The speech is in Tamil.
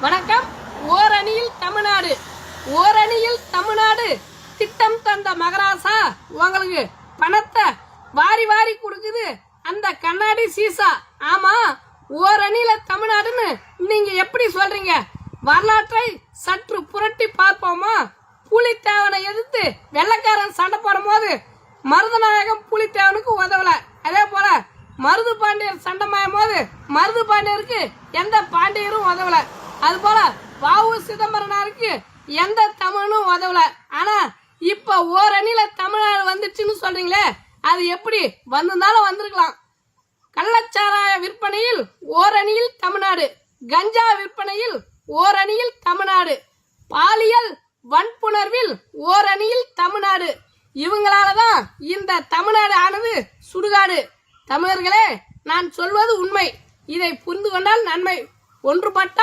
வணக்கம். ஓரணியில் தமிழ்நாடு, ஓரணியில் தமிழ்நாடு திட்டம் தந்த மகராசா உங்களுக்கு பணத்தை வாரி வாரி கொடுக்குது அந்த கண்ணாடி சீசா. ஆமா, ஓரணியில தமிழ்நாடுன்னு நீங்க எப்படி சொல்றீங்க? வரலாற்றை சற்று புரட்டி பார்ப்போமா? புலித்தேவனை எதிர்த்து வெள்ளக்காரன் சண்டை போடும் போது மருதநாயகம் புலித்தேவனுக்கு உதவல. அதே போல மருது பாண்டியர் சண்டை மாயும் போது மருது பாண்டியருக்கு எந்த பாண்டியரும் உதவல. அது போல வாவு சிதம்பரனாருக்கு எந்த தமிழனும் உதவல. ஆனா இப்ப ஓரணியில தமிழ்நாடு வந்துச்சுன்னு சொல்றீங்களே, அது எப்படி வந்திருந்தாலும் வந்திருக்கலாம். கள்ளச்சாராய விற்பனையில் ஓரணியில் தமிழ்நாடு, கஞ்சா விற்பனையில் ஓரணியில் தமிழ்நாடு, பாலியல் வன்புணர்வில் ஓரணியில் தமிழ்நாடு. இவங்களாலதான் இந்த தமிழ்நாடு ஆனது சுடுகாடு. தமிழர்களே, நான் சொல்வது உண்மை. இதை புரிந்து கொண்டால் நன்மை. ஒன்றுபட்டால்